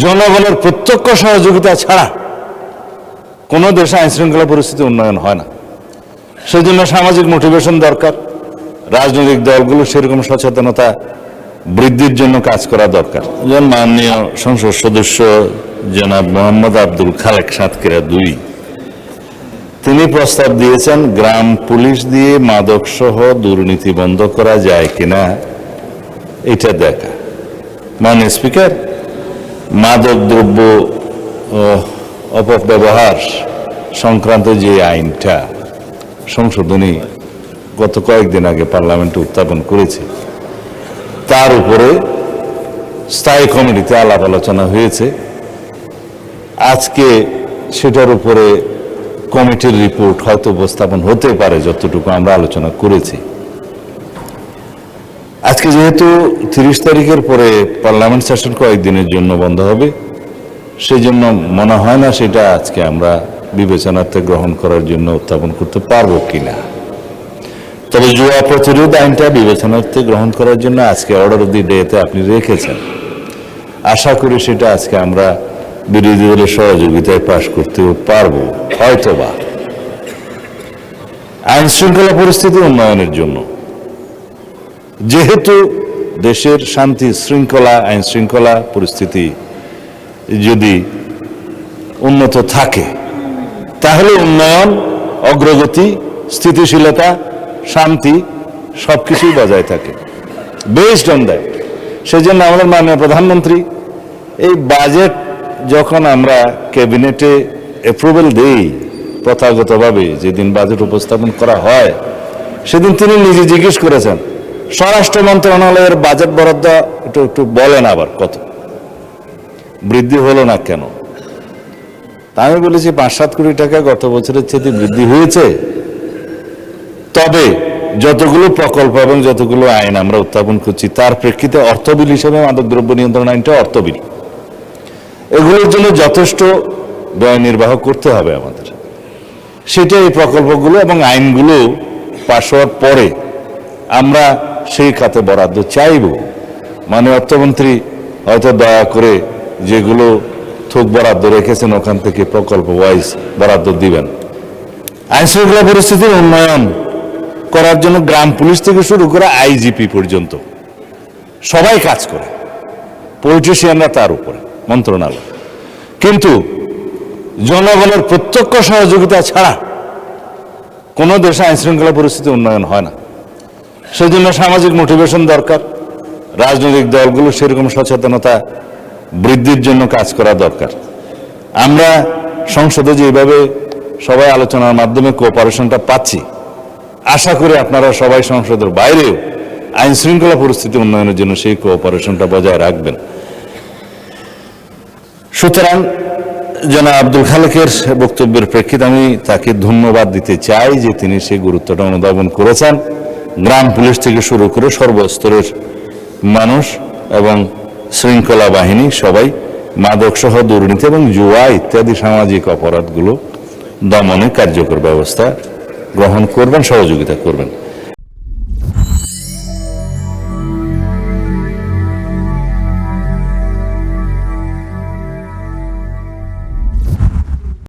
জনগণের প্রত্যক্ষ সহযোগিতা ছাড়া কোনো দেশে আইন শৃঙ্খলা পরিস্থিতি উন্নয়ন হয় না। সেই জন্য সামাজিক মোটিভেশন দরকার, রাজনৈতিক দলগুলো সেরকম সচেতনতা বৃদ্ধির জন্য কাজ করা দরকার। যেমন মাননীয় সংসদ সদস্য জনাব মোহাম্মদ আব্দুল খালেক সাতক্ষীরা 2 তিনি প্রস্তাব দিয়েছেন গ্রাম পুলিশ দিয়ে মাদক সহ দুর্নীতি বন্ধ করা যায় কিনা এটা দেখা। মাননীয় স্পিকার, মাদক দ্রব্য অপব্যবহার সংক্রান্ত যে আইনটা সংশোধনী গত কয়েকদিন আগে পার্লামেন্টে উত্থাপন করেছে, তার উপরে স্থায়ী কমিটিতে আলাপ আলোচনা হয়েছে। আজকে সেটার উপরে কমিটির রিপোর্ট হয়তো উপস্থাপন হতে পারে, যতটুকু আমরা আলোচনা করেছি। আজকে যেহেতু 30 তারিখের পরে পার্লামেন্ট সেশন কয়েকদিনের জন্য বন্ধ হবে, সেই জন্য মনে হয় না সেটা আজকে আমরা বিবেচনার্থে গ্রহণ করার জন্য উত্থাপন করতে পারবো কিনা। তবে জুয়া প্রতিরোধ আইনটা বিবেচনার্থে গ্রহণ করার জন্য আজকে অর্ডার অফ দি ডেতে আপনি রেখেছেন। আশা করি সেটা আজকে আমরা বিরোধী দলের সহযোগিতায় পাশ করতেও পারবো হয়তোবা। আইন শৃঙ্খলা পরিস্থিতি উন্নয়নের জন্য, যেহেতু দেশের শান্তি শৃঙ্খলা আইন শৃঙ্খলা পরিস্থিতি যদি উন্নত থাকে, তাহলে উন্নয়ন, অগ্রগতি, স্থিতিশীলতা, শান্তি সবকিছুই বজায় থাকে বেসড অন দ্যাট। সেই জন্য আমাদের মাননীয় প্রধানমন্ত্রী এই বাজেট যখন আমরা ক্যাবিনেটে অ্যাপ্রুভাল দেই, প্রথাগতভাবে যেদিন বাজেট উপস্থাপন করা হয় সেদিন তিনি নিজে জিজ্ঞেস করেছেন স্বরাষ্ট্র মন্ত্রণালয়ের বাজেট বরাদ্দ একটু বলেন আবার কত বৃদ্ধি হলো না কেন। তা আমি বলেছি 5-7 কোটি টাকা গত বছরের চেয়ে বৃদ্ধি হয়েছে, তবে যতগুলো প্রকল্প এবং যতগুলো আইন আমরা উত্থাপন করছি তার প্রেক্ষিতে অর্থবিল হিসেবে মাদকদ্রব্য নিয়ন্ত্রণ আইনটা অর্থবিল, এগুলোর জন্য যথেষ্ট ব্যয় নির্বাহ করতে হবে আমাদের। সেটা এই প্রকল্পগুলো এবং আইনগুলো পাশ হওয়ার পরে আমরা সেই খাতে বরাদ্দ চাইব। মানে অর্থমন্ত্রী হয়তো দয়া করে যেগুলো থোক বরাদ্দ রেখেছেন ওখান থেকে প্রকল্প ওয়াইজ বরাদ্দ দিবেন। আইন শৃঙ্খলা পরিস্থিতির উন্নয়ন করার জন্য গ্রাম পুলিশ থেকে শুরু করে আইজিপি পর্যন্ত সবাই কাজ করে, পলিটিশিয়ানরা তার উপরে মন্ত্রণালয়। কিন্তু জনগণের প্রত্যক্ষ সহযোগিতা ছাড়া কোনো দেশে আইন শৃঙ্খলা পরিস্থিতি উন্নয়ন হয় না। সেই জন্য সামাজিক মোটিভেশন দরকার, রাজনৈতিক দলগুলো সেরকম সচেতনতা বৃদ্ধির জন্য কাজ করা দরকার। আমরা সংসদে যেভাবে সবাই আলোচনার মাধ্যমে কোঅপারেশনটা পাচ্ছি, আশা করি আপনারা সবাই সংসদের বাইরেও আইন শৃঙ্খলা পরিস্থিতি উন্নয়নের জন্য সেই কোঅপারেশনটা বজায় রাখবেন। সুতরাং জনাব আব্দুল খালেকের বক্তব্যের প্রেক্ষিতে আমি তাকে ধন্যবাদ দিতে চাই যে তিনি সেই গুরুত্বটা অনুধাবন করেছেন। গ্রাম পুলিশ থেকে শুরু করে সর্বস্তরের মানুষ এবং শৃঙ্খলা বাহিনী সবাই মাদক সহ দুর্নীতি এবং জুয়া ইত্যাদি সামাজিক অপরাধগুলো দমনে কার্যকর ব্যবস্থা গ্রহণ করবেন, সহযোগিতা করবেন।